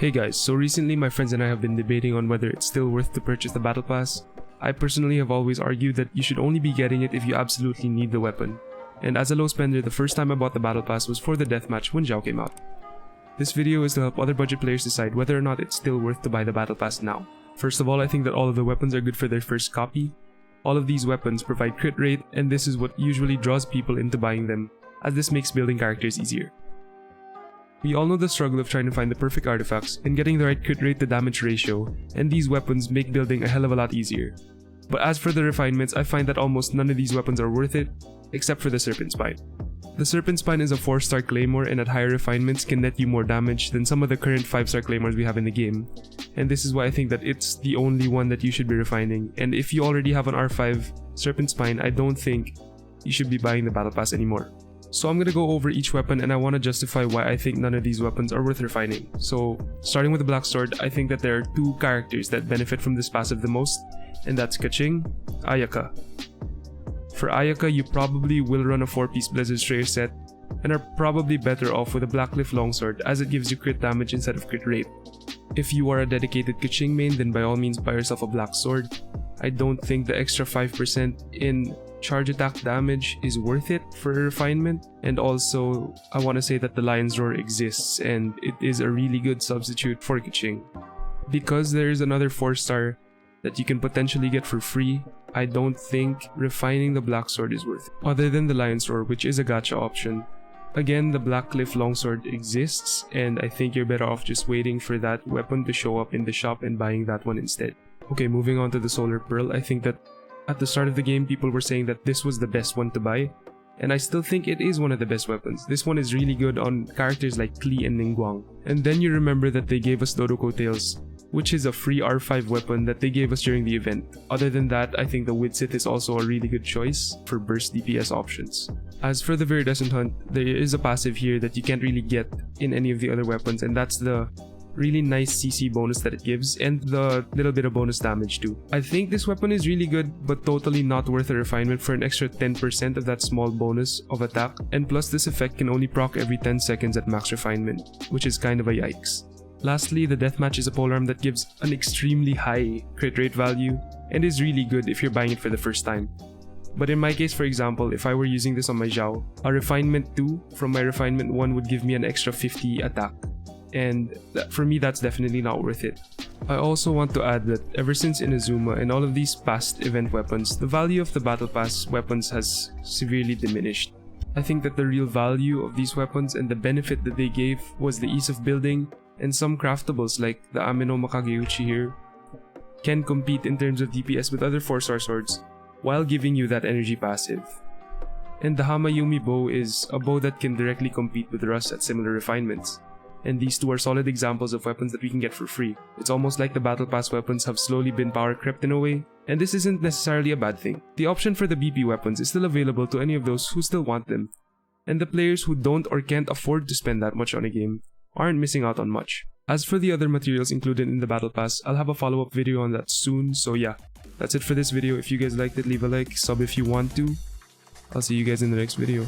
Hey guys, so recently my friends and I have been debating on whether it's still worth to purchase the battle pass. I personally have always argued that you should only be getting it if you absolutely need the weapon. And as a low spender, the first time I bought the battle pass was for the deathmatch when Zhao came out. This video is to help other budget players decide whether or not it's still worth to buy the battle pass now. First of all, I think that all of the weapons are good for their first copy. All of these weapons provide crit rate, and this is what usually draws people into buying them, as this makes building characters easier. We all know the struggle of trying to find the perfect artifacts and getting the right crit rate to damage ratio, and these weapons make building a hell of a lot easier. But as for the refinements, I find that almost none of these weapons are worth it, except for the Serpent Spine. The Serpent Spine is a 4-star claymore and at higher refinements can net you more damage than some of the current 5-star claymores we have in the game. And this is why I think that it's the only one that you should be refining, and if you already have an R5 Serpent Spine, I don't think you should be buying the battle pass anymore. So I'm gonna go over each weapon and I want to justify why I think none of these weapons are worth refining. So starting with the Black Sword, I think that there are two characters that benefit from this passive the most, and that's Keqing, Ayaka. For Ayaka, you probably will run a 4-piece Blizzard Strayer set and are probably better off with a Blackcliff Longsword as it gives you crit damage instead of crit rate. If you are a dedicated Keqing main, then by all means buy yourself a Black Sword. I don't think the extra 5% in charge attack damage is worth it for a refinement, and also I want to say that the Lion's Roar exists and it is a really good substitute for Keqing. Because there is another 4-star that you can potentially get for free, I don't think refining the Black Sword is worth it, other than the Lion's Roar, which is a gacha option. Again, the Blackcliff Longsword exists, and I think you're better off just waiting for that weapon to show up in the shop and buying that one instead. Okay, moving on to the Solar Pearl, I think that at the start of the game, people were saying that this was the best one to buy, and I still think it is one of the best weapons. This one is really good on characters like Klee and Ningguang. And then you remember that they gave us Dodoko Tails, which is a free R5 weapon that they gave us during the event. Other than that, I think the Widsith is also a really good choice for burst DPS options. As for the Viridescent Hunt, there is a passive here that you can't really get in any of the other weapons, and that's the really nice CC bonus that it gives and the little bit of bonus damage too. I think this weapon is really good, but totally not worth a refinement for an extra 10% of that small bonus of attack, and plus this effect can only proc every 10 seconds at max refinement, which is kind of a yikes. Lastly, the Deathmatch is a polearm that gives an extremely high crit rate value and is really good if you're buying it for the first time. But in my case, for example, if I were using this on my Zhao, a refinement 2 from my refinement 1 would give me an extra 50 attack. And for me, that's definitely not worth it. I also want to add that ever since Inazuma and all of these past event weapons, the value of the battle pass weapons has severely diminished. I think that the real value of these weapons and the benefit that they gave was the ease of building, and some craftables like the Ameno Makageuchi here can compete in terms of DPS with other 4-star swords while giving you that energy passive. And the Hamayumi bow is a bow that can directly compete with Rust at similar refinements. And these two are solid examples of weapons that we can get for free. It's almost like the battle pass weapons have slowly been power crept in a way, and this isn't necessarily a bad thing. The option for the BP weapons is still available to any of those who still want them, and the players who don't or can't afford to spend that much on a game aren't missing out on much. As for the other materials included in the battle pass, I'll have a follow-up video on that soon, so yeah, that's it for this video. If you guys liked it, leave a like, sub if you want to. I'll see you guys in the next video.